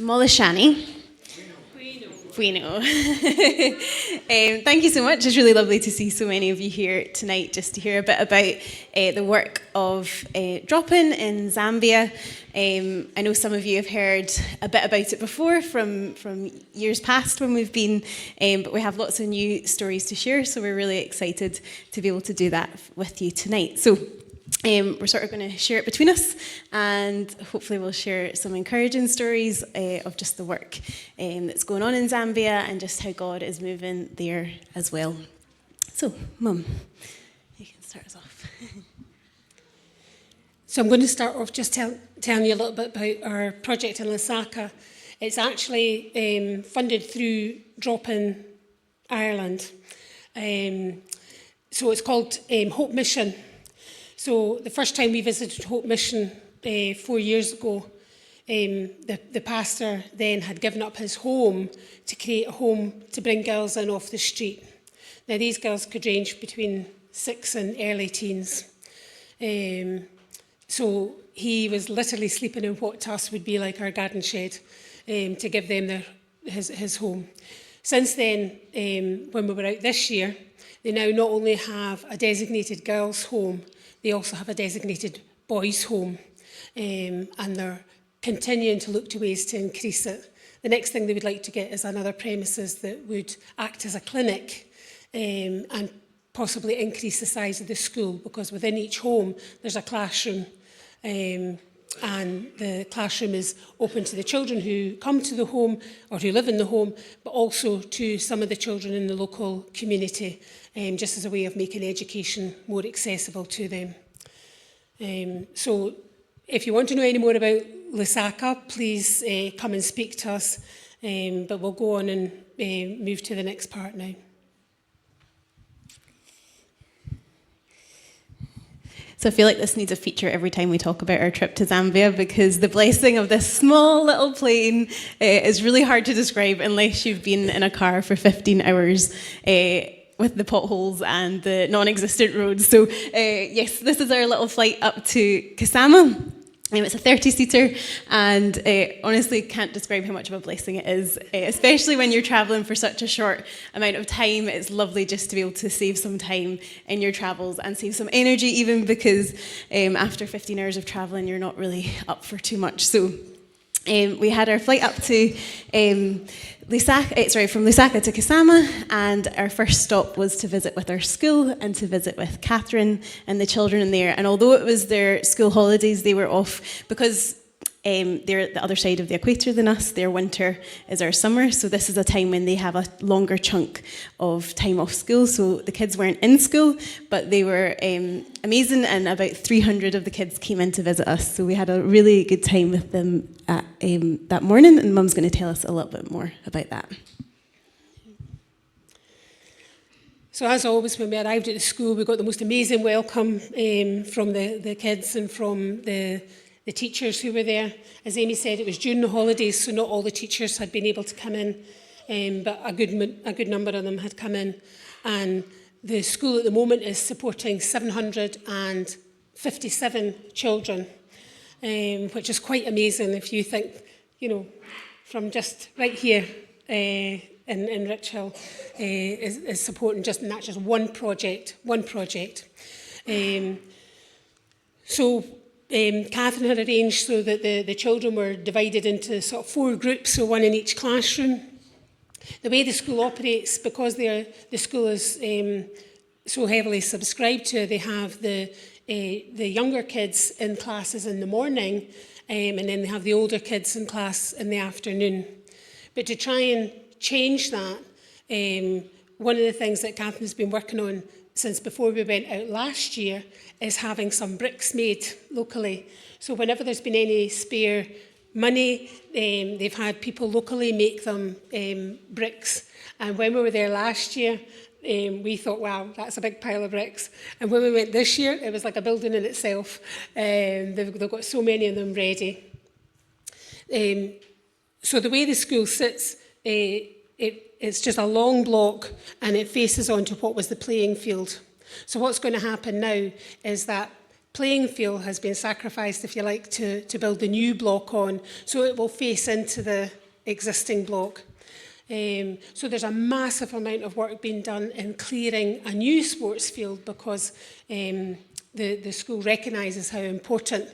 Molishani. Bueno. Thank you so much. It's really lovely to see so many of you here tonight just to hear a bit about the work of Drop-In in Zambia. I know some of you have heard a bit about it before from years past when we've been, but we have lots of new stories to share, so we're really excited to be able to do that with you tonight. So we're sort of going to share it between us, and hopefully we'll share some encouraging stories of just the work that's going on in Zambia and just how God is moving there as well. So, Mum, you can start us off. So I'm going to start off just telling you a little bit about our project in Laka. It's actually funded through Drop-In Ireland. So it's called Hope Mission. So the first time we visited Hope Mission 4 years ago, the pastor then had given up his home to create a home to bring girls in off the street. Now these girls could range between 6 and early teens. So he was literally sleeping in what to us would be like our garden shed to give them his home. Since then, when we were out this year, they now not only have a designated girls' home, they also have a designated boys' home, and they're continuing to look to ways to increase it. The next thing they would like to get is another premises that would act as a clinic and possibly increase the size of the school, because within each home there's a classroom, and the classroom is open to the children who come to the home or who live in the home, but also to some of the children in the local community, just as a way of making education more accessible to them. So if you want to know any more about Laka, please come and speak to us, but we'll go on and move to the next part now. So I feel like this needs a feature every time we talk about our trip to Zambia, because the blessing of this small little plane is really hard to describe unless you've been in a car for 15 hours with the potholes and the non-existent roads. So yes, this is our little flight up to Kasama. It's a 30-seater, and honestly can't describe how much of a blessing it is, especially when you're travelling for such a short amount of time. It's lovely just to be able to save some time in your travels and save some energy, even because after 15 hours of travelling, you're not really up for too much. So we had our flight up to from Laka to Kasama, and our first stop was to visit with our school and to visit with Catherine and the children in there. And although it was their school holidays, they were off because they're at the other side of the equator than us. Their winter is our summer, so this is a time when they have a longer chunk of time off school. So the kids weren't in school, but they were amazing, and about 300 of the kids came in to visit us. So we had a really good time with them at, that morning, and Mum's going to tell us a little bit more about that. So as always, when we arrived at the school, we got the most amazing welcome from the kids and from the teachers who were there. As Amy said, it was during the holidays, so not all the teachers had been able to come in, but a good number of them had come in. And the school at the moment is supporting 757 children, which is quite amazing if you think, from just right here in Rich Hill is supporting just one project. Catherine had arranged so that the children were divided into sort of 4 groups, so one in each classroom. The way the school operates, because the school is so heavily subscribed to, they have the younger kids in classes in the morning, and then they have the older kids in class in the afternoon. But to try and change that, one of the things that Catherine's been working on since before we went out last year is having some bricks made locally. So whenever there's been any spare money, they've had people locally make them bricks. And when we were there last year, we thought, wow, that's a big pile of bricks. And when we went this year, it was like a building in itself. They've got so many of them ready. So the way the school sits, it's just a long block, and it faces onto what was the playing field. So what's going to happen now is that playing field has been sacrificed, if you like, to build the new block on, so it will face into the existing block. So there's a massive amount of work being done in clearing a new sports field because the school recognises how important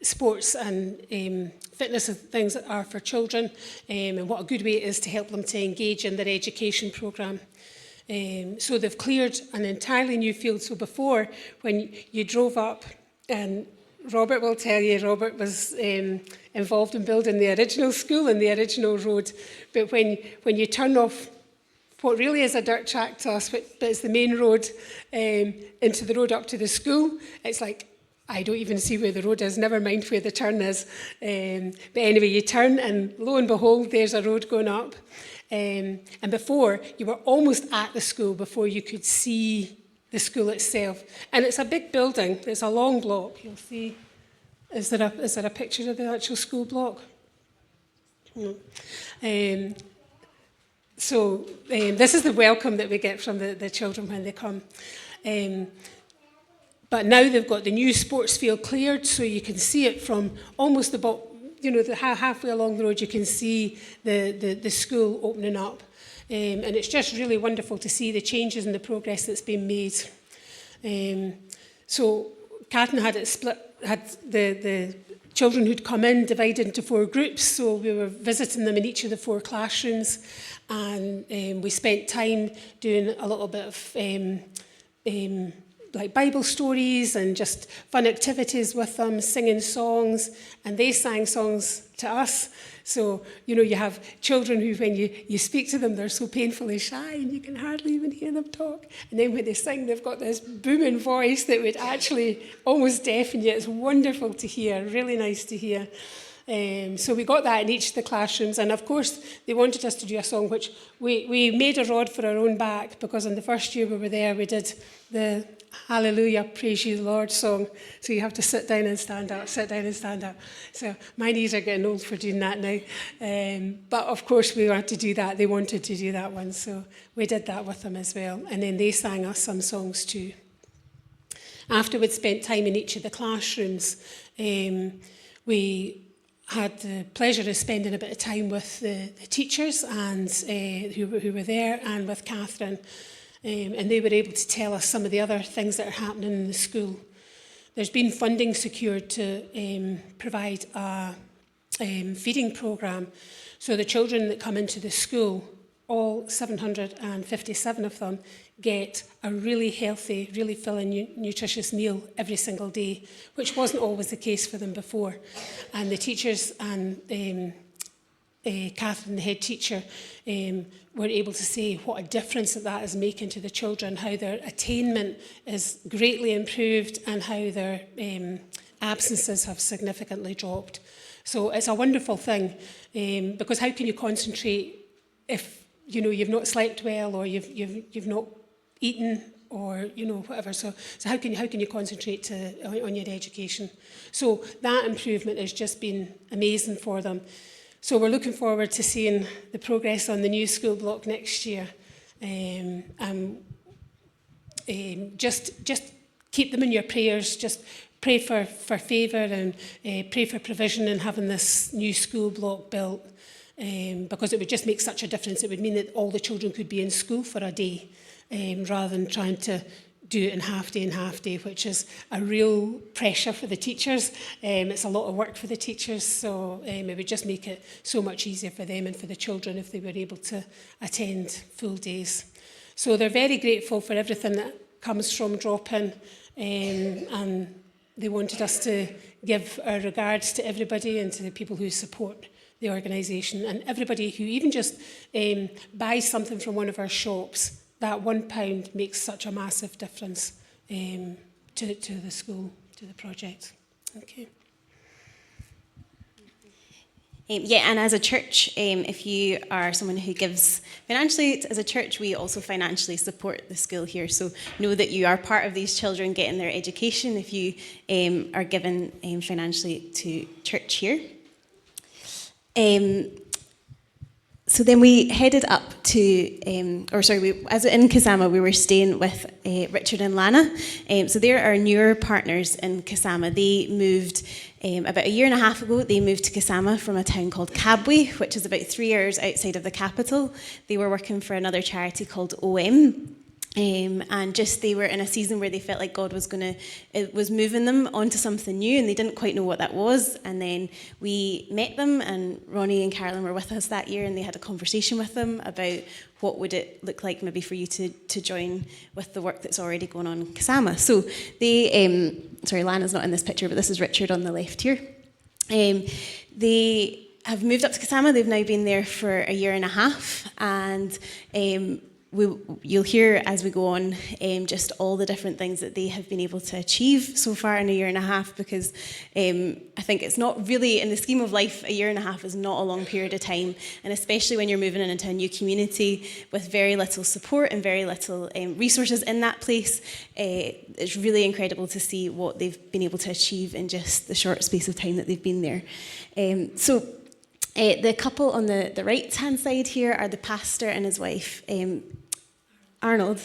sports and fitness things are for children, and what a good way it is to help them to engage in their education programme. So they've cleared an entirely new field. So before, when you drove up, and Robert will tell you, Robert was involved in building the original school and the original road. But when you turn off what really is a dirt track to us, but it's the main road into the road up to the school, it's like, I don't even see where the road is, never mind where the turn is. But anyway, you turn and lo and behold, there's a road going up. And before, you were almost at the school before you could see the school itself. And it's a big building, it's a long block. You'll see, is there a picture of the actual school block? No. So this is the welcome that we get from the children when they come. But now they've got the new sports field cleared, so you can see it from almost about, halfway along the road, you can see the school opening up. And it's just really wonderful to see the changes and the progress that's been made. So Catherine had it split, had the children who'd come in divided into 4 groups, so we were visiting them in each of the 4 classrooms, and we spent time doing a little bit of like Bible stories and just fun activities with them, singing songs, and they sang songs to us. So, you have children who, when you speak to them, they're so painfully shy and you can hardly even hear them talk. And then when they sing, they've got this booming voice that would actually almost deafen you. It's wonderful to hear, really nice to hear. So we got that in each of the classrooms, and of course they wanted us to do a song which we made a rod for our own back, because in the first year we were there we did the Hallelujah, Praise You the Lord song, so you have to sit down and stand up, sit down and stand up. So my knees are getting old for doing that now, but of course we had to do that, they wanted to do that one, so we did that with them as well, and then they sang us some songs too. After we'd spent time in each of the classrooms, we had the pleasure of spending a bit of time with the teachers and who were there, and with Catherine, and they were able to tell us some of the other things that are happening in the school. There's been funding secured to provide a feeding programme, so the children that come into the school, all 757 of them, get a really healthy, really filling, nutritious meal every single day, which wasn't always the case for them before. And the teachers and Catherine, the head teacher, were able to say what a difference that is making to the children, how their attainment is greatly improved and how their absences have significantly dropped. So it's a wonderful thing, because how can you concentrate if you've not slept well, or you've not eaten, or whatever. So how can you concentrate on your education? So that improvement has just been amazing for them. So we're looking forward to seeing the progress on the new school block next year. Just keep them in your prayers. Just pray for favour, and pray for provision in having this new school block built. Because it would just make such a difference. It would mean that all the children could be in school for a day, rather than trying to do it in half day, which is a real pressure for the teachers. It's a lot of work for the teachers, so it would just make it so much easier for them and for the children if they were able to attend full days. So they're very grateful for everything that comes from drop-in, and they wanted us to give our regards to everybody and to the people who support the organisation, and everybody who even just buys something from one of our shops. That £1 makes such a massive difference to the school, to the project. Okay. And as a church, if you are someone who gives financially, as a church, we also financially support the school here. So know that you are part of these children getting their education if you are given financially to church here. So then we headed up to, as in Kasama, we were staying with Richard and Lana. So they're our newer partners in Kasama. They moved about a year and a half ago. They moved to Kasama from a town called Kabwe, which is about 3 hours outside of the capital. They were working for another charity called OM. And just they were in a season where they felt like God was moving them onto something new, and they didn't quite know what that was. And then we met them, and Ronnie and Carolyn were with us that year, and they had a conversation with them about what would it look like maybe for you to join with the work that's already going on in Kasama. So they, Lana's not in this picture, but this is Richard on the left here. They have moved up to Kasama. They've now been there for a year and a half, and you'll hear as we go on just all the different things that they have been able to achieve so far in a year and a half, because I think it's not really, in the scheme of life, a year and a half is not a long period of time, and especially when you're moving into a new community with very little support and very little resources in that place. It's really incredible to see what they've been able to achieve in just the short space of time that they've been there. The couple on the right-hand side here are the pastor and his wife, Arnold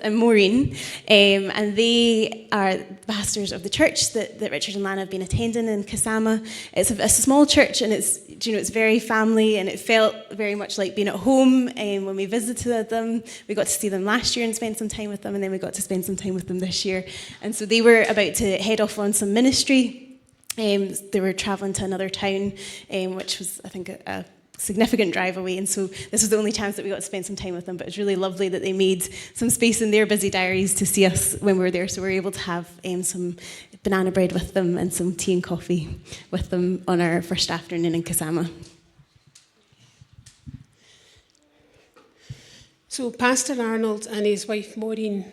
and Maureen, and they are the pastors of the church that Richard and Lana have been attending in Kasama. It's a small church, and it's very family, and it felt very much like being at home. When we visited them, we got to see them last year and spend some time with them, and then we got to spend some time with them this year. And so they were about to head off on some ministry. They were travelling to another town, which was, I think, a significant drive away, and so this was the only chance that we got to spend some time with them. But it's really lovely that they made some space in their busy diaries to see us when we were there, so we were able to have some banana bread with them and some tea and coffee with them on our first afternoon in Kasama. So Pastor Arnold and his wife Maureen,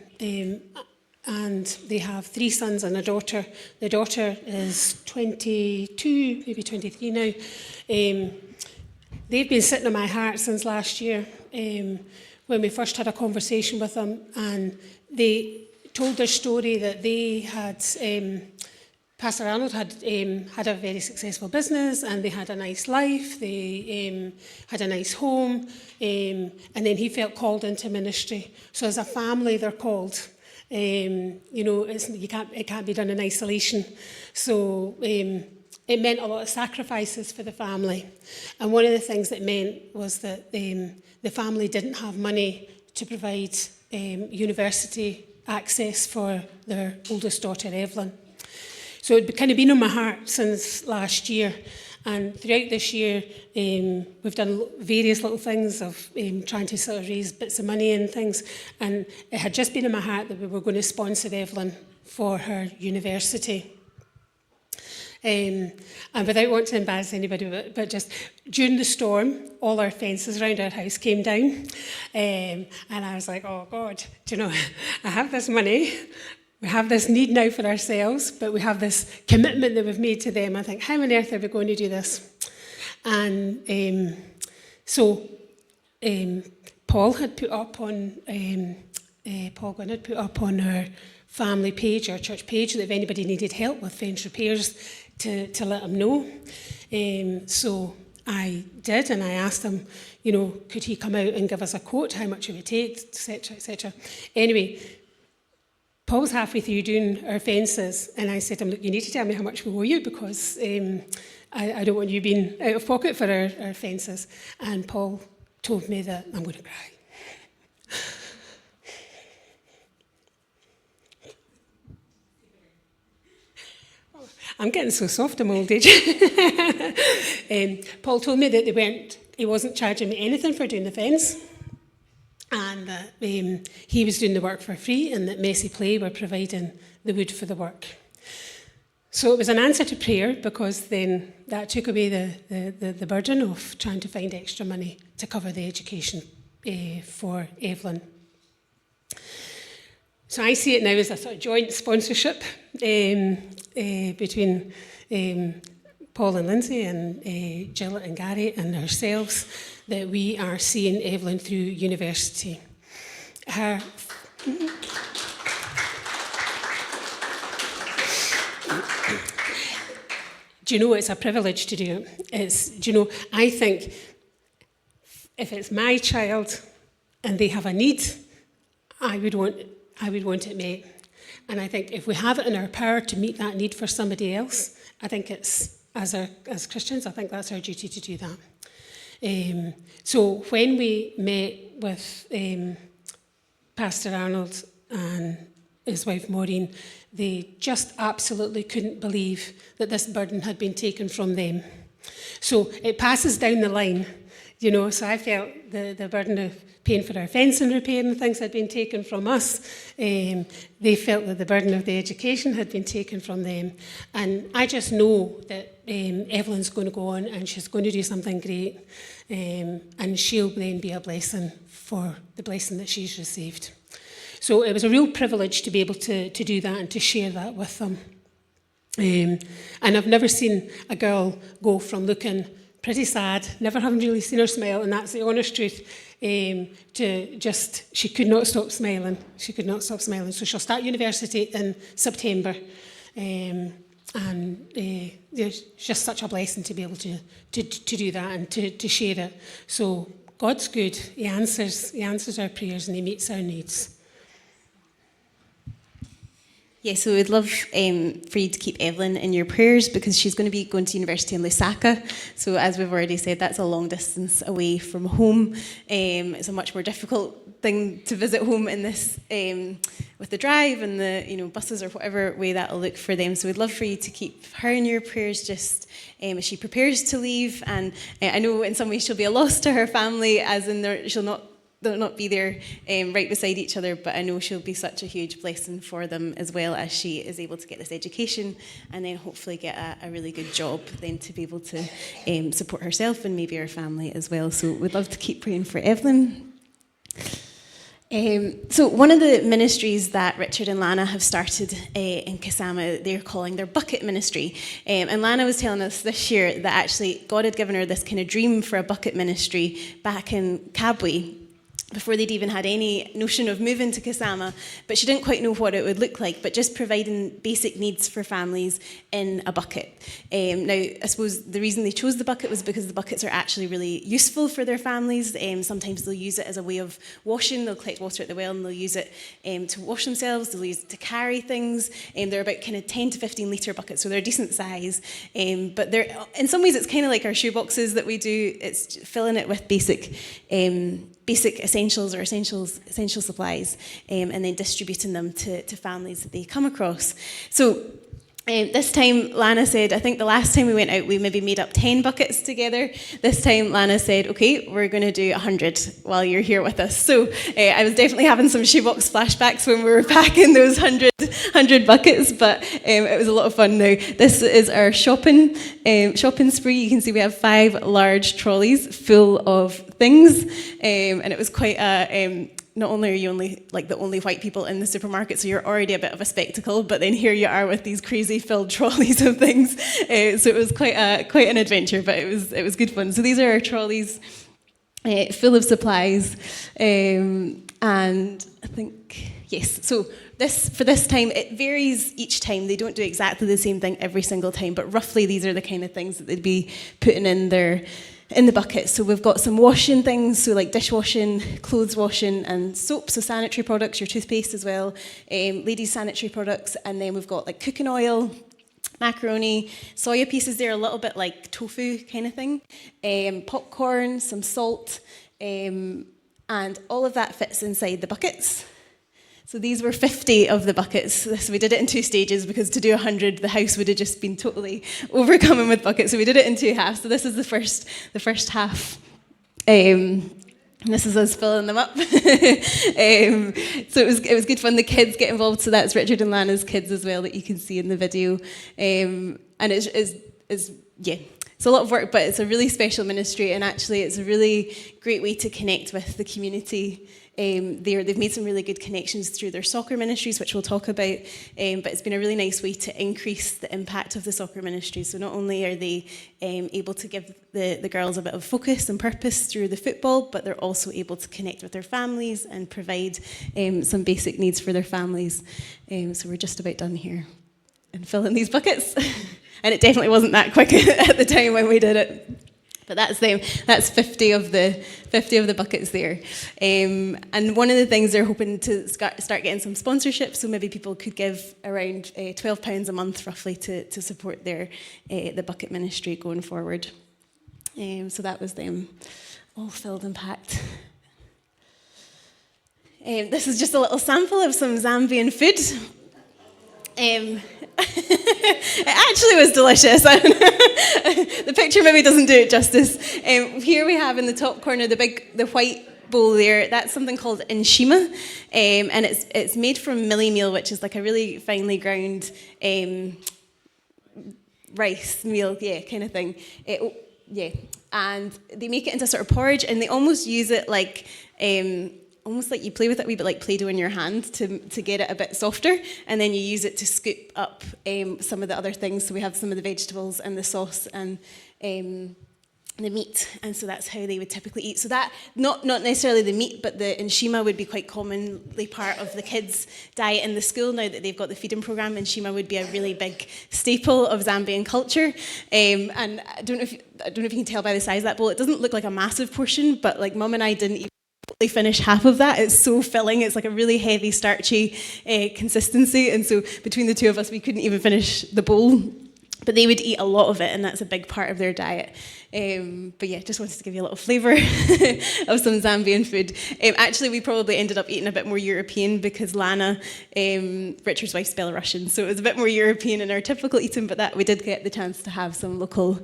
and they have 3 sons and a daughter. The daughter is 22, maybe 23 now. They've been sitting on my heart since last year, when we first had a conversation with them, and they told their story that they had, Pastor Arnold had a very successful business, and they had a nice life, they had a nice home, and then he felt called into ministry. So as a family, they're called. It can't be done in isolation. So it meant a lot of sacrifices for the family. And one of the things it meant was that the family didn't have money to provide university access for their oldest daughter, Evelyn. So it'd kind of been on my heart since last year. And throughout this year, we've done various little things of trying to sort of raise bits of money and things. And it had just been in my heart that we were going to sponsor Evelyn for her university. And without wanting to embarrass anybody, but just during the storm, all our fences around our house came down. And I was like, oh God, I have this money. We have this need now for ourselves, but we have this commitment that we've made to them. I think, how on earth are we going to do this? And Paul had put up on, Paul Gwynn had put up on our family page, our church page, that if anybody needed help with fence repairs, to let him know. So I did, and I asked him, could he come out and give us a quote, how much it would take, etc., etc. Anyway, Paul was halfway through doing our fences, and I said to him, look, you need to tell me how much we owe you, because I don't want you being out of pocket for our fences. And Paul told me that I'm going to cry. I'm getting so soft in my old age. Paul told me that he wasn't charging me anything for doing the fence, and that he was doing the work for free, and that Messy Play were providing the wood for the work. So it was an answer to prayer, because then that took away the burden of trying to find extra money to cover the education for Evelyn. So I see it now as a sort of joint sponsorship between Paul and Lindsay and Jill and Gary and ourselves, that we are seeing Evelyn through university. Do you know, it's a privilege to do it. I think if it's my child and they have a need, I would want it met. And I think if we have it in our power to meet that need for somebody else, I think it's, as Christians, I think that's our duty to do that. So when we met with Pastor Arnold and his wife Maureen, they just absolutely couldn't believe that this burden had been taken from them. So it passes down the line, you know, so I felt the burden of paying for our fencing repair and things had been taken from us. They felt that the burden of the education had been taken from them. And I just know that Evelyn's going to go on and she's going to do something great. And she'll then be a blessing for the blessing that she's received. So it was a real privilege to be able to do that and to share that with them. And I've never seen a girl go from looking pretty sad, never having really seen her smile, and that's the honest truth, to just, she could not stop smiling. She could not stop smiling. So she'll start university in September. It's just such a blessing to be able to do that and to share it. So God's good. He answers our prayers and he meets our needs. Yeah, so we'd love for you to keep Evelyn in your prayers because she's going to be going to university in Laka. So as we've already said, that's a long distance away from home. It's a much more difficult thing to visit home in this with the drive and the buses or whatever way that'll look for them. So we'd love for you to keep her in your prayers just as she prepares to leave. And I know in some ways she'll be a loss to her family, as in they'll not be there right beside each other, but I know she'll be such a huge blessing for them as well as she is able to get this education and then hopefully get a really good job then to be able to support herself and maybe her family as well. So we'd love to keep praying for Evelyn. So one of the ministries that Richard and Lana have started in Kasama, they're calling their bucket ministry. And Lana was telling us this year that actually God had given her this kind of dream for a bucket ministry back in Kabwe, before they'd even had any notion of moving to Kasama, but she didn't quite know what it would look like, but just providing basic needs for families in a bucket. Now, I suppose the reason they chose the bucket was because the buckets are actually really useful for their families. Sometimes they'll use it as a way of washing. They'll collect water at the well and they'll use it to wash themselves. They'll use it to carry things. They're about kind of 10 to 15 litre buckets, so they're a decent size. But they're, in some ways, it's kind of like our shoe boxes that we do. It's filling it with basic essentials or essential supplies, and then distributing them to families that they come across. So this time Lana said, I think the last time we went out we maybe made up 10 buckets together. This time Lana said, okay, we're going to do 100 while you're here with us. So I was definitely having some shoebox flashbacks when we were packing those 100 buckets, but it was a lot of fun. Now this is our shopping spree. You can see we have 5 large trolleys full of things, and it was quite a not only are you the only white people in the supermarket, so you're already a bit of a spectacle, but then here you are with these crazy filled trolleys of things. So it was quite an adventure, but it was good fun. So these are our trolleys full of supplies, and I think yes. So for this time, it varies each time. They don't do exactly the same thing every single time, but roughly these are the kind of things that they'd be putting in the bucket. So we've got some washing things, so like dishwashing, clothes washing, and soap, so sanitary products, your toothpaste as well, ladies' sanitary products, and then we've got like cooking oil, macaroni, soya pieces, they're a little bit like tofu kind of thing, popcorn, some salt, and all of that fits inside the buckets. So these were 50 of the buckets. So we did it in 2 stages because to do 100, the house would have just been totally overcoming with buckets. So we did it in 2 halves. So this is the first half. This is us filling them up. So it was good fun. The kids get involved. So that's Richard and Lana's kids as well that you can see in the video. And it's a lot of work, but it's a really special ministry, and actually it's a really great way to connect with the community. They've made some really good connections through their soccer ministries, which we'll talk about, but it's been a really nice way to increase the impact of the soccer ministry. So not only are they able to give the girls a bit of focus and purpose through the football, but they're also able to connect with their families and provide some basic needs for their families. So we're just about done here and filling these buckets. And it definitely wasn't that quick at the time when we did it. But that's them. That's 50 of the buckets there. And one of the things they're hoping to start getting some sponsorship, so maybe people could give around £12 a month roughly to support their the bucket ministry going forward. So that was them, all filled and packed. This is just a little sample of some Zambian food. It actually was delicious. The picture maybe doesn't do it justice. Here we have in the top corner the white bowl there. That's something called nshima, and it's made from millie meal, which is like a really finely ground rice meal, kind of thing. And they make it into sort of porridge, and they almost use it like. Almost like you play with it a wee bit like Play-Doh in your hand to get it a bit softer, and then you use it to scoop up some of the other things. So we have some of the vegetables and the sauce and the meat, and so that's how they would typically eat. So that, not necessarily the meat, but the nshima would be quite commonly part of the kids' diet in the school. Now that they've got the feeding programme, nshima would be a really big staple of Zambian culture. And I don't know if you can tell by the size of that bowl, it doesn't look like a massive portion, but like Mum and I didn't even finish half of that. It's so filling. It's like a really heavy, starchy consistency, and so between the two of us, we couldn't even finish the bowl. But they would eat a lot of it, and that's a big part of their diet. But yeah, just wanted to give you a little flavour of some Zambian food. Actually, we probably ended up eating a bit more European because Lana, Richard's wife's Belarusian, so it was a bit more European in our typical eating, but that we did get the chance to have some local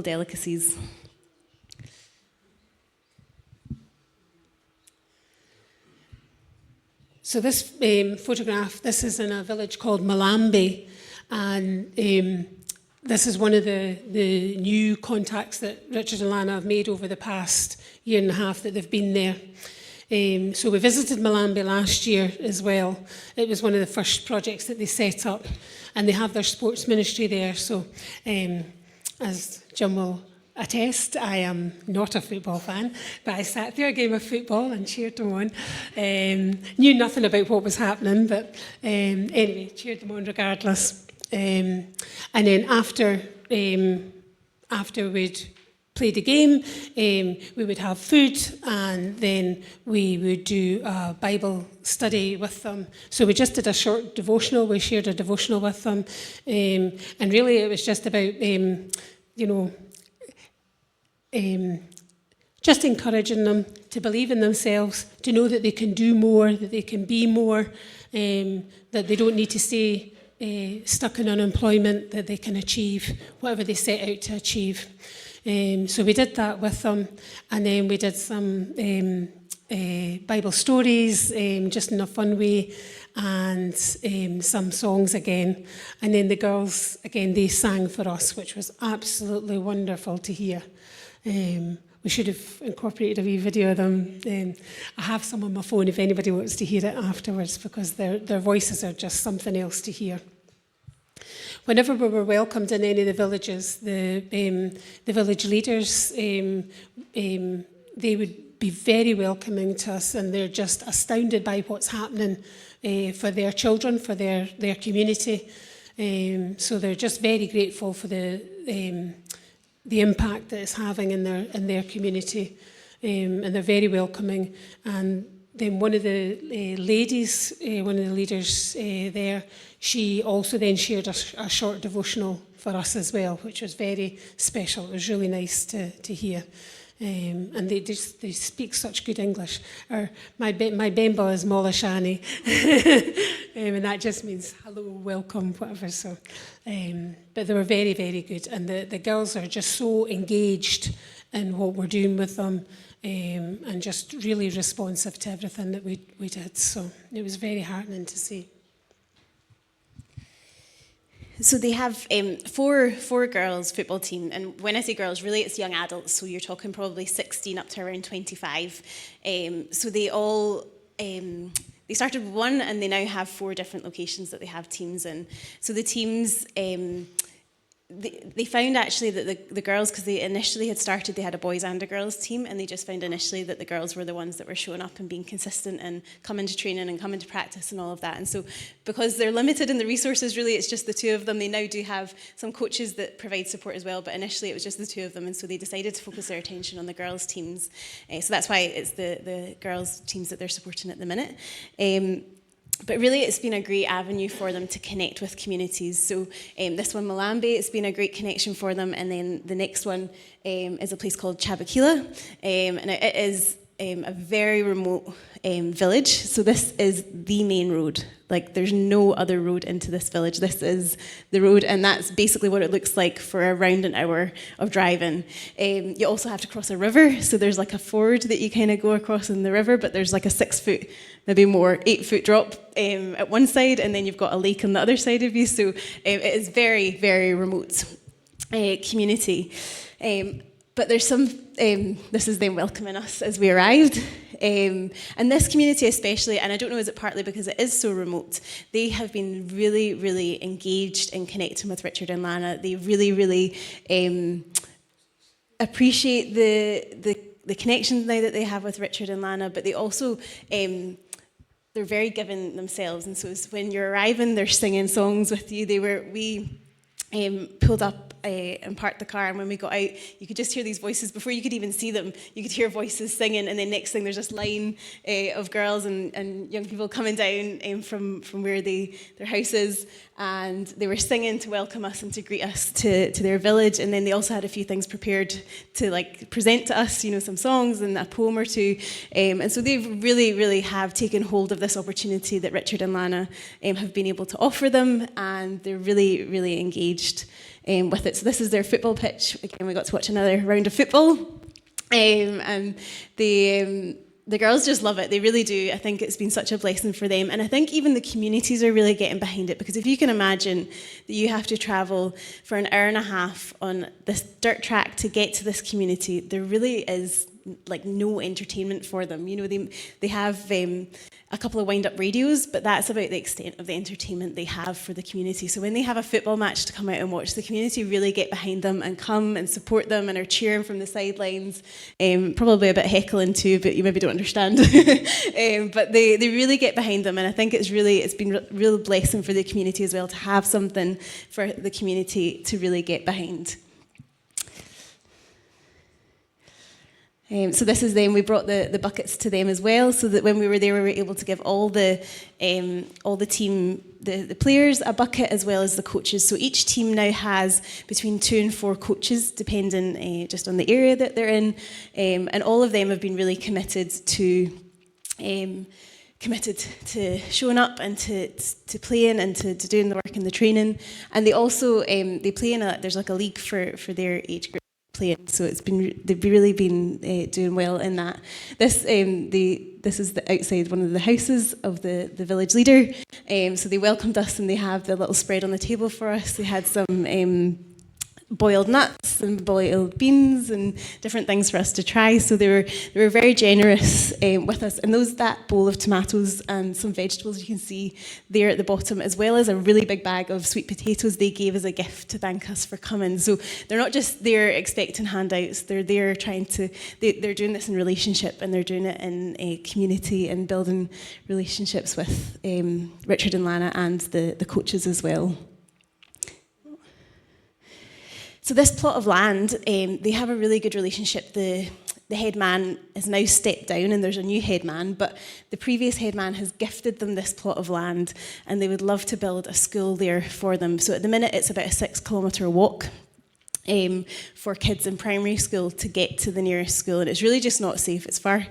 delicacies. So this photograph, this is in a village called Malambe, and this is one of the new contacts that Richard and Lana have made over the past year and a half that they've been there. So we visited Malambe last year as well. It was one of the first projects that they set up, and they have their sports ministry there. So as Jim will attest, I am not a football fan, but I sat through a game of football and cheered them on. Knew nothing about what was happening, but anyway, cheered them on regardless. And then after we'd played the game, we would have food, and then we would do a Bible study with them. So we just did a short devotional. We shared a devotional with them, and really it was just about just encouraging them to believe in themselves, to know that they can do more, that they can be more, that they don't need to stay stuck in unemployment, that they can achieve whatever they set out to achieve. So we did that with them, and then we did some Bible stories, just in a fun way, and some songs again. And then the girls, again, they sang for us, which was absolutely wonderful to hear. We should have incorporated a wee video of them. I have some on my phone if anybody wants to hear it afterwards, because their voices are just something else to hear. Whenever we were welcomed in any of the villages, the village leaders, they would be very welcoming to us, and they're just astounded by what's happening for their children, for their community. So they're just very grateful for the impact that it's having in their community, and they're very welcoming. And then one of the ladies, one of the leaders there, she also then shared a short devotional for us as well, which was very special. It was really nice to hear. And they speak such good English. My Bemba is Molashani, and that just means hello, welcome, whatever. So, but they were very, very good, and the girls are just so engaged in what we're doing with them, and just really responsive to everything that we did. So it was very heartening to see. So they have four girls football team, and when I say girls, really it's young adults, so you're talking probably 16 up to around 25. So they all, they started with one, and they now have 4 different locations that they have teams in. So the teams they found actually that the girls, because they initially had started, they had a boys and a girls team, and they just found initially that the girls were the ones that were showing up and being consistent and coming to training and coming to practice and all of that. And so because they're limited in the resources, really, it's just the two of them. They now do have some coaches that provide support as well, but initially it was just the two of them, and so they decided to focus their attention on the girls teams. So that's why it's the girls teams that they're supporting at the minute. But really, it's been a great avenue for them to connect with communities. So this one, Malambe, it's been a great connection for them. And then the next one is a place called Chabakila. And it is a very remote village. So this is the main road. Like, there's no other road into this village. This is the road, and that's basically what it looks like for around an hour of driving. You also have to cross a river, so there's like a ford that you kind of go across in the river, but there's like a 6 foot, maybe more, 8 foot drop at one side, and then you've got a lake on the other side of you, so it is very, very remote community. But there's some, this is them welcoming us as we arrived. And this community especially, and I don't know, is it partly because it is so remote, they have been really, really engaged in connecting with Richard and Lana. They really, really appreciate the connections now that they have with Richard and Lana, but they also, they're very giving themselves. And so when you're arriving, they're singing songs with you. We pulled up and parked the car, and when we got out, you could just hear these voices. Before you could even see them, you could hear voices singing, and then next thing there's this line of girls and young people coming down from where their house is, and they were singing to welcome us and to greet us to their village. And then they also had a few things prepared to like present to us, you know, some songs and a poem or two. And so they've really, really have taken hold of this opportunity that Richard and Lana have been able to offer them, and they're really, really engaged with it. So this is their football pitch. Again, we got to watch another round of football. And the girls just love it. They really do. I think it's been such a blessing for them. And I think even the communities are really getting behind it, because if you can imagine that you have to travel for an hour and a half on this dirt track to get to this community, there really is like no entertainment for them. You know, they have a couple of wind-up radios, but that's about the extent of the entertainment they have for the community. So when they have a football match to come out and watch, the community really get behind them and come and support them and are cheering from the sidelines, probably a bit heckling too, but you maybe don't understand. But they really get behind them, and I think it's been a real blessing for the community as well to have something for the community to really get behind. So this is them. We brought the buckets to them as well, so that when we were there, we were able to give all the team, the players, a bucket, as well as the coaches. So each team now has between 2 and 4 coaches, depending just on the area that they're in, and all of them have been really committed to showing up and to playing and to doing the work and the training. And they also they play there's like a league for their age group playing, so they've really been doing well in that. This is the outside one of the houses of the village leader. So they welcomed us, and they have the little spread on the table for us. They had some boiled nuts and boiled beans and different things for us to try. So they were very generous with us. And that bowl of tomatoes and some vegetables you can see there at the bottom, as well as a really big bag of sweet potatoes they gave as a gift to thank us for coming. So they're not just there expecting handouts. They're there they're doing this in relationship, and they're doing it in a community and building relationships with Richard and Lana and the coaches as well. So this plot of land, they have a really good relationship. The head man has now stepped down, and there's a new head man, but the previous head man has gifted them this plot of land, and they would love to build a school there for them. So at the minute, it's about a 6-kilometre walk for kids in primary school to get to the nearest school, and it's really just not safe. It's far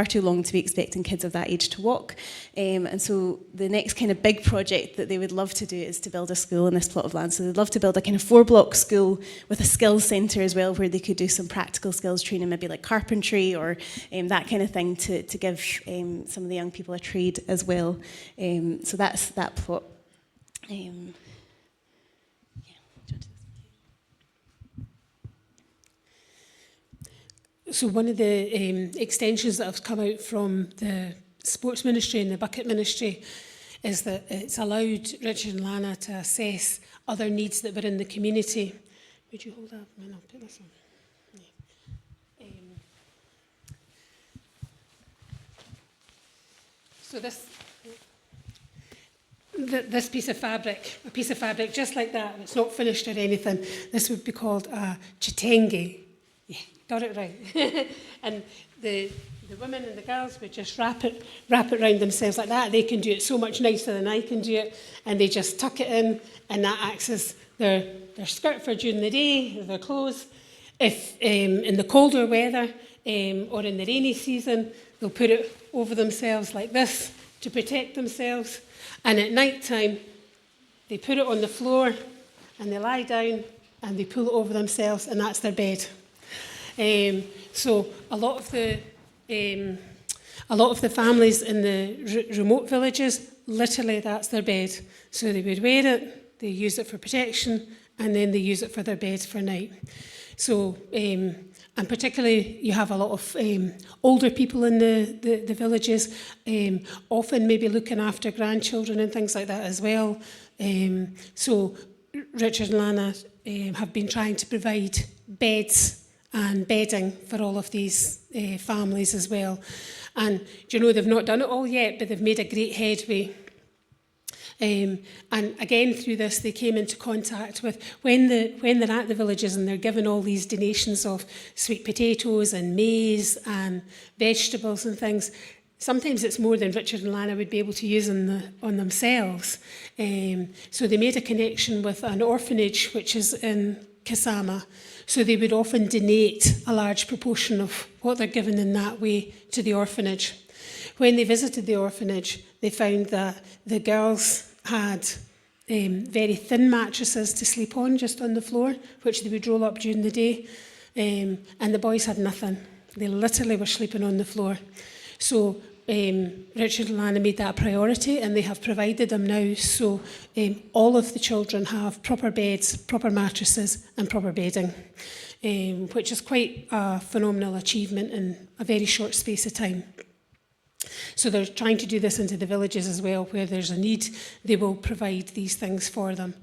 too long to be expecting kids of that age to walk. And so the next kind of big project that they would love to do is to build a school in this plot of land. So they'd love to build a kind of 4-block school with a skills centre as well, where they could do some practical skills training, maybe like carpentry or that kind of thing, to give some of the young people a trade as well. So that's that plot. So one of the extensions that have come out from the sports ministry and the bucket ministry is that it's allowed Richard and Lana to assess other needs that were in the community. would you hold up and I'll put this on? Yeah. So this piece of fabric, a piece of fabric just like that, it's not finished or anything, this would be called a chitenge. Yeah, got it right. And the women and the girls would just wrap it around themselves like that. They can do it so much nicer than I can do it, and they just tuck it in, and that acts as their skirt for during the day, their clothes. If in the colder weather or in the rainy season, they'll put it over themselves like this to protect themselves. And at night time, they put it on the floor and they lie down and they pull it over themselves, and that's their bed. So a lot of the families in the remote villages, literally that's their bed. So they would wear it, they use it for protection, and then they use it for their bed for night. So, and particularly you have a lot of older people in the villages, often maybe looking after grandchildren and things like that as well. So Richard and Lana have been trying to provide beds and bedding for all of these families as well. And do you know, they've not done it all yet, but they've made a great headway. And again, through this, they came into contact with, when they're at the villages and they're given all these donations of sweet potatoes and maize and vegetables and things, sometimes it's more than Richard and Lana would be able to use on themselves. So they made a connection with an orphanage, which is in Kasama. So they would often donate a large proportion of what they're given in that way to the orphanage. When they visited the orphanage, they found that the girls had very thin mattresses to sleep on, just on the floor, which they would roll up during the day. And the boys had nothing. They literally were sleeping on the floor. So Richard and Lana made that a priority, and they have provided them now. So all of the children have proper beds, proper mattresses, and proper bedding, which is quite a phenomenal achievement in a very short space of time. So they're trying to do this into the villages as well, where there's a need, they will provide these things for them.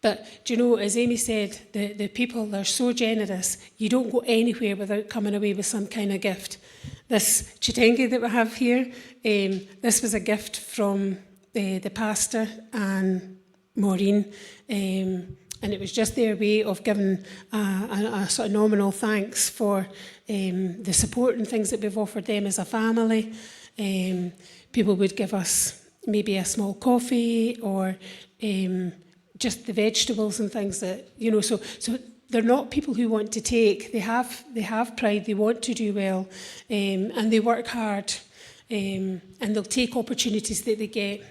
But do you know, as Amy said, the people, they're so generous, you don't go anywhere without coming away with some kind of gift. This chitenge that we have here, this was a gift from the pastor and Maureen, and it was just their way of giving a sort of nominal thanks for the support and things that we've offered them as a family. People would give us maybe a small coffee or just the vegetables and things that, you know, so they're not people who want to take. They have pride, they want to do well, and they work hard, and they'll take opportunities that they get.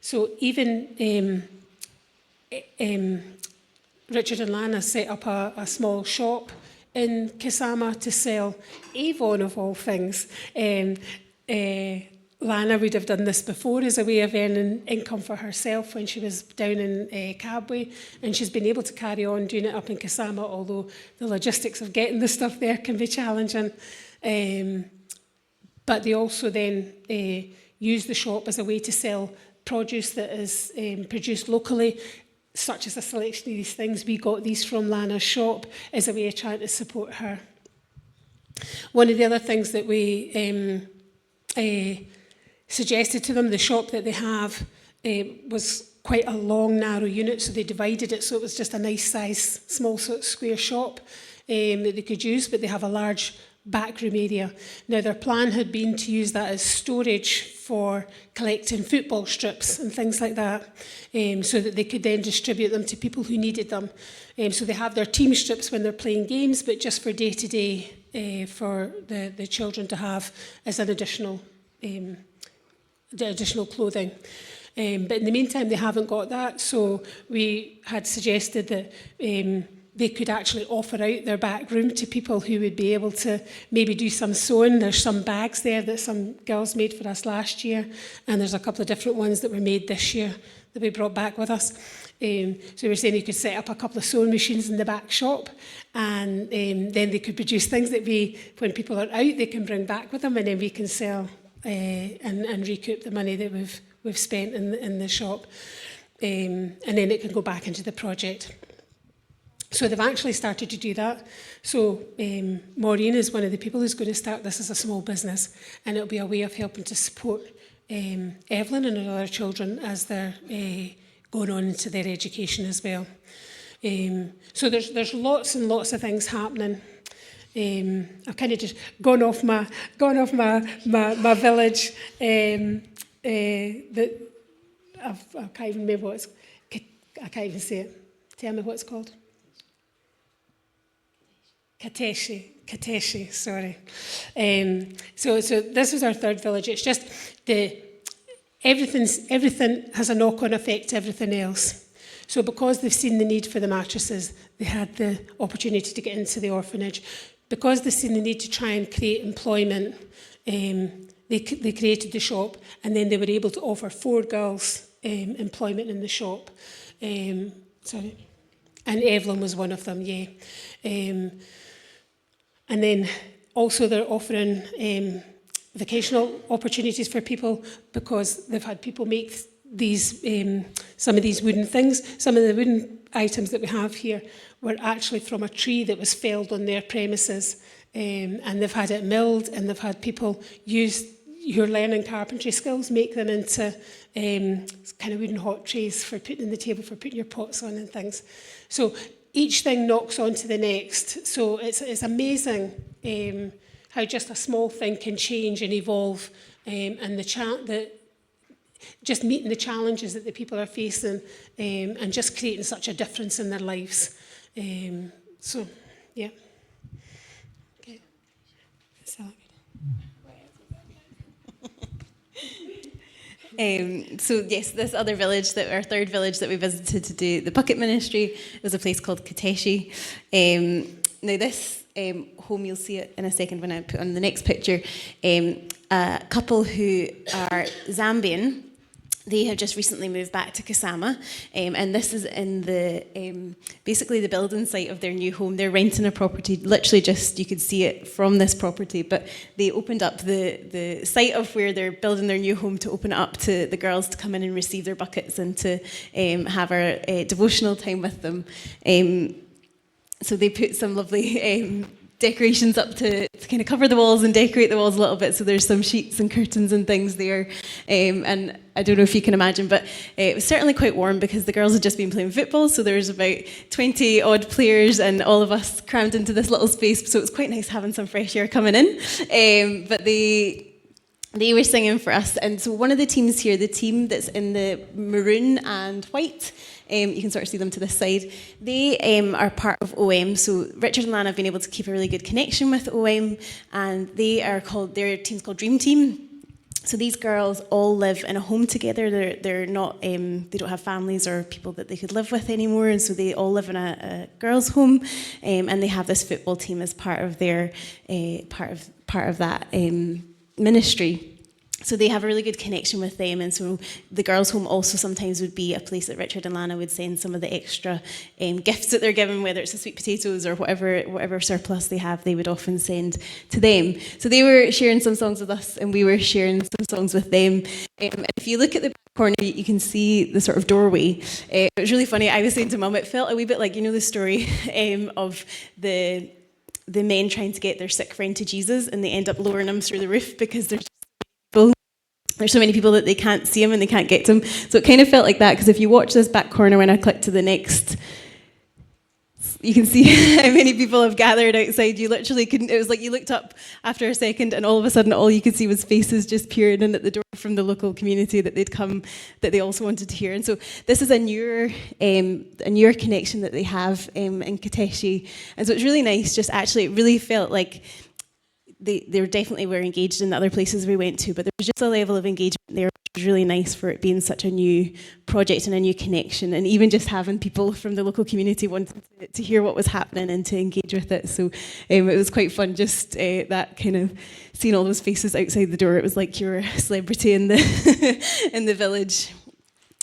So even Richard and Lana set up a small shop in Kasama to sell Avon, of all things. Lana would have done this before as a way of earning income for herself when she was down in Kabwe, and she's been able to carry on doing it up in Kasama, although the logistics of getting the stuff there can be challenging. But they also then use the shop as a way to sell produce that is produced locally, such as a selection of these things. We got these from Lana's shop as a way of trying to support her. One of the other things that we suggested to them, the shop that they have was quite a long, narrow unit, so they divided it so it was just a nice size, small sort of square shop that they could use, but they have a large backroom area. Now, their plan had been to use that as storage for collecting football strips and things like that, so that they could then distribute them to people who needed them. So they have their team strips when they're playing games, but just for day-to-day for the children to have as an additional clothing. But in the meantime, they haven't got that, so we had suggested that they could actually offer out their back room to people who would be able to maybe do some sewing. There's some bags there that some girls made for us last year, and there's a couple of different ones that were made this year that we brought back with us. So we were saying you could set up a couple of sewing machines in the back shop, and then they could produce things that when people are out, they can bring back with them, and then we can sell and recoup the money that we've spent in the shop, and then it can go back into the project. So they've actually started to do that. So Maureen is one of the people who's going to start this as a small business, and it'll be a way of helping to support Evelyn and her other children as they're going on into their education as well. So there's lots and lots of things happening. I've kind of just gone off my village. That I can't even remember what it's. I can't even say it. Tell me what it's called. Kateshi, sorry. So this was our third village. It's just everything has a knock-on effect to everything else. So because they've seen the need for the mattresses, they had the opportunity to get into the orphanage. Because they've seen the need to try and create employment, they created the shop, and then they were able to offer 4 girls employment in the shop. Sorry. And Evelyn was one of them, yeah. And then also they're offering vocational opportunities for people because they've had people make these some of these wooden things. Some of the wooden items that we have here were actually from a tree that was felled on their premises, and they've had it milled, and they've had people use your learning carpentry skills, make them into kind of wooden hot trays for putting on the table, for putting your pots on and things. So each thing knocks on to the next. So it's amazing how just a small thing can change and evolve, and just meeting the challenges that the people are facing, and just creating such a difference in their lives. So, yeah. Okay. So. So yes, this other village, our third village that we visited to do the bucket ministry, was a place called Kateshi. Now this home, you'll see it in a second when I put on the next picture, a couple who are Zambian. They have just recently moved back to Kasama, and this is in the basically the building site of their new home. They're renting a property, literally just, you could see it from this property, but they opened up the site of where they're building their new home to open it up to the girls to come in and receive their buckets and to have our devotional time with them. So they put some lovely decorations up to kind of cover the walls and decorate the walls a little bit. So there's some sheets and curtains and things there. And I don't know if you can imagine, but it was certainly quite warm because the girls had just been playing football. So there was about 20 odd players and all of us crammed into this little space. So it was quite nice having some fresh air coming in. But they were singing for us. And so one of the teams here, the team that's in the maroon and white, you can sort of see them to this side. They are part of OM. So Richard and Lana have been able to keep a really good connection with OM, and their team's called Dream Team. So these girls all live in a home together. They're not, they don't have families or people that they could live with anymore, and so they all live in a girls' home, and they have this football team as part of their part of that ministry. So they have a really good connection with them, and so the girls' home also sometimes would be a place that Richard and Lana would send some of the extra gifts that they're given, whether it's the sweet potatoes or whatever surplus they have, they would often send to them. So they were sharing some songs with us, and we were sharing some songs with them. If you look at the back corner, you can see the sort of doorway. It was really funny. I was saying to Mum, it felt a wee bit like, you know, the story of the men trying to get their sick friend to Jesus, and they end up lowering him through the roof because there's so many people that they can't see him and they can't get to him. So it kind of felt like that, because if you watch this back corner when I click to the next, you can see how many people have gathered outside. You literally couldn't, it was like you looked up after a second and all of a sudden all you could see was faces just peering in at the door from the local community that they'd come, that they also wanted to hear. And so this is a newer connection that they have in Kateshi. And so it's really nice, just actually it really felt like they definitely were engaged in the other places we went to, but there was just a level of engagement there which was really nice for it being such a new project and a new connection, and even just having people from the local community wanting to hear what was happening and to engage with it. So it was quite fun, just that kind of seeing all those faces outside the door. It was like you were a celebrity in the in the village.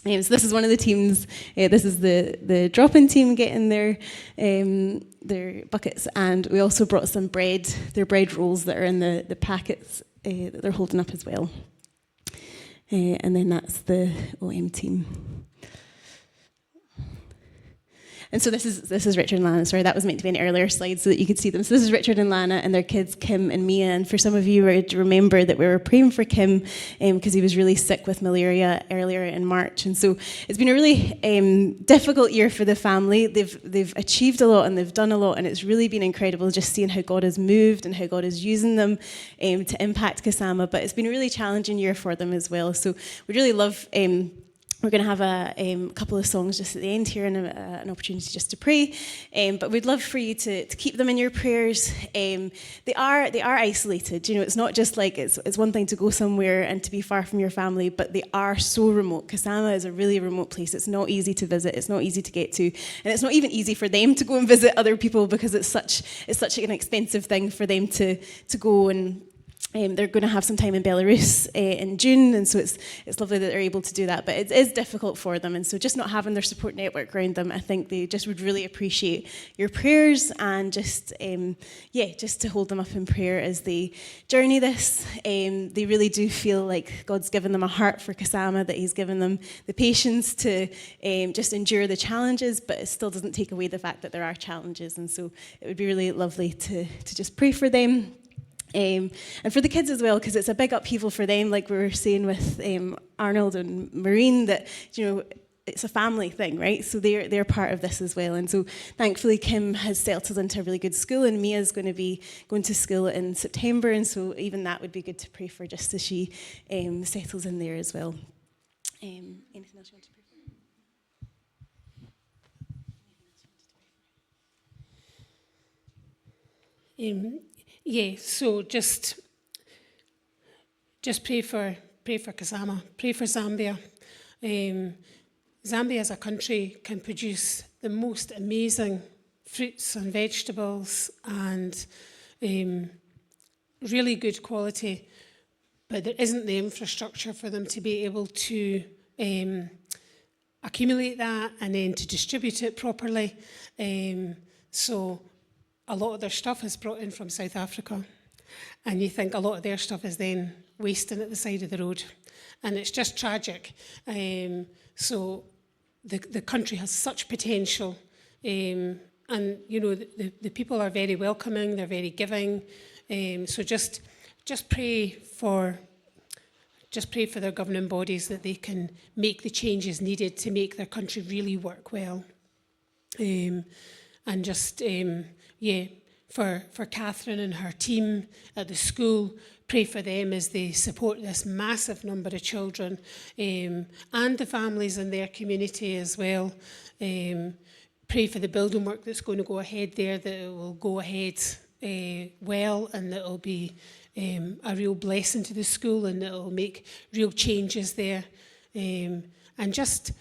So this is one of the teams. This is the drop-in team getting their buckets, and we also brought some bread, their bread rolls that are in the packets that they're holding up as well. And then that's the OM team. And so this is Richard and Lana. Sorry, that was meant to be an earlier slide so that you could see them. So this is Richard and Lana and their kids, Kim and Mia. And for some of you would remember that we were praying for Kim because he was really sick with malaria earlier in March. And so it's been a really difficult year for the family. They've achieved a lot and they've done a lot, and it's really been incredible just seeing how God has moved and how God is using them to impact Kasama. But it's been a really challenging year for them as well. So we'd really love... we're going to have a couple of songs just at the end here and an opportunity just to pray. But we'd love for you to keep them in your prayers. They are isolated. You know, it's not just like it's one thing to go somewhere and to be far from your family, but they are so remote. Kasama is a really remote place. It's not easy to visit. It's not easy to get to, and it's not even easy for them to go and visit other people because it's such an expensive thing for them to go and. They're going to have some time in Belarus in June, and so it's lovely that they're able to do that. But it is difficult for them, and so just not having their support network around them, I think they just would really appreciate your prayers and just to hold them up in prayer as they journey this. They really do feel like God's given them a heart for Kasama, that He's given them the patience to just endure the challenges, but it still doesn't take away the fact that there are challenges, and so it would be really lovely to just pray for them. And for the kids as well, because it's a big upheaval for them, like we were saying with Arnold and Maureen, that, you know, it's a family thing, right? So they're part of this as well. And so thankfully Kim has settled into a really good school, and Mia's going to be going to school in September, and so even that would be good to pray for just as she settles in there as well. Anything else you want to pray for? So just pray for Kasama, pray for Zambia. Zambia as a country can produce the most amazing fruits and vegetables and really good quality, but there isn't the infrastructure for them to be able to accumulate that and then to distribute it properly. So a lot of their stuff is brought in from South Africa, and you think a lot of their stuff is then wasting at the side of the road, and it's just tragic. So the country has such potential, and you know the people are very welcoming, they're very giving. So just pray for their governing bodies that they can make the changes needed to make their country really work well, and just. For Catherine and her team at the school, pray for them as they support this massive number of children, and the families in their community as well. Pray for the building work that's going to go ahead there, that it will go ahead well, and that it will be a real blessing to the school, and that it will make real changes there. And just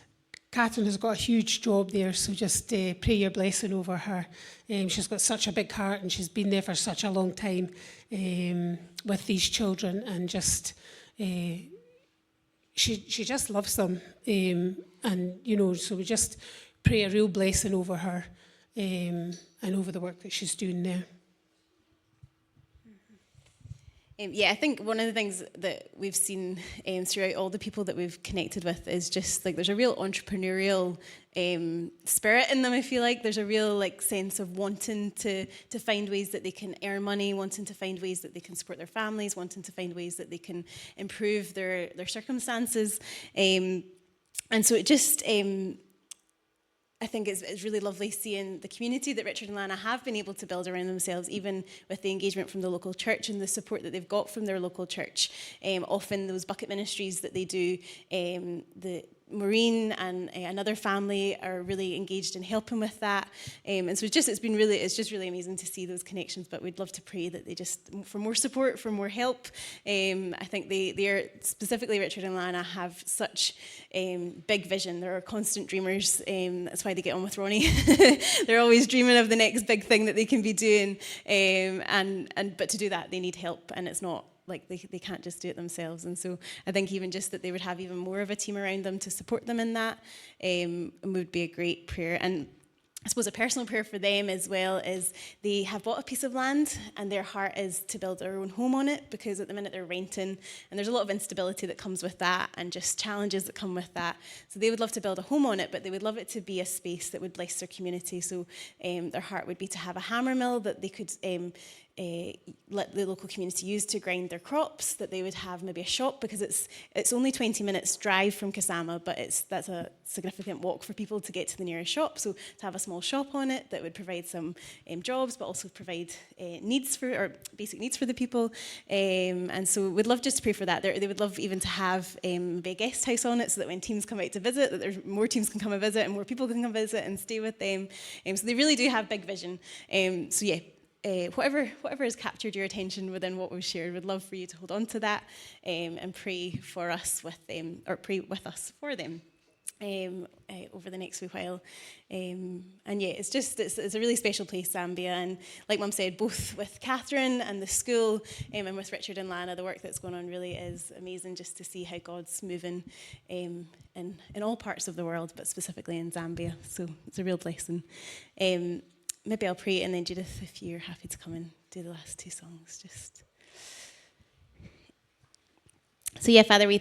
Catherine has got a huge job there, so just pray your blessing over her. She's got such a big heart, and she's been there for such a long time with these children, and just she just loves them. And you know, so we just pray a real blessing over her and over the work that she's doing there. I think one of the things that we've seen throughout all the people that we've connected with is just like there's a real entrepreneurial spirit in them. I feel like there's a real like sense of wanting to find ways that they can earn money, wanting to find ways that they can support their families, wanting to find ways that they can improve their circumstances, and so it just. I think it's really lovely seeing the community that Richard and Lana have been able to build around themselves, even with the engagement from the local church and the support that they've got from their local church. Often those bucket ministries that they do, the Maureen and another family are really engaged in helping with that, and so it's just really amazing to see those connections. But we'd love to pray that they just for more support, for more help. I think they are specifically Richard and Lana have such big vision. They're constant dreamers. That's why they get on with Ronnie. They're always dreaming of the next big thing that they can be doing, but to do that they need help, and it's not. Like they can't just do it themselves, and so I think even just that they would have even more of a team around them to support them in that would be a great prayer. And I suppose a personal prayer for them as well is they have bought a piece of land and their heart is to build their own home on it, because at the minute they're renting and there's a lot of instability that comes with that and just challenges that come with that. So they would love to build a home on it, but they would love it to be a space that would bless their community. So their heart would be to have a hammer mill that they could let the local community use to grind their crops, that they would have maybe a shop, because it's only 20 minutes drive from Kasama, but that's a significant walk for people to get to the nearest shop. So to have a small shop on it that would provide some jobs, but also provide basic needs for the people. And so we'd love just to pray for that. They would love even to have maybe a guest house on it, so that when teams come out to visit, that there's more teams can come and visit and more people can come visit and stay with them. So they really do have big vision. So yeah. Whatever has captured your attention within what we've shared, we'd love for you to hold on to that and pray for us with them, or pray with us for them over the next wee while. And yeah, it's a really special place, Zambia. And like Mum said, both with Catherine and the school and with Richard and Lana, the work that's going on really is amazing, just to see how God's moving in all parts of the world, but specifically in Zambia. So it's a real blessing. Maybe I'll pray, and then Judith, if you're happy to come and do the last two songs, just. So yeah, Father, we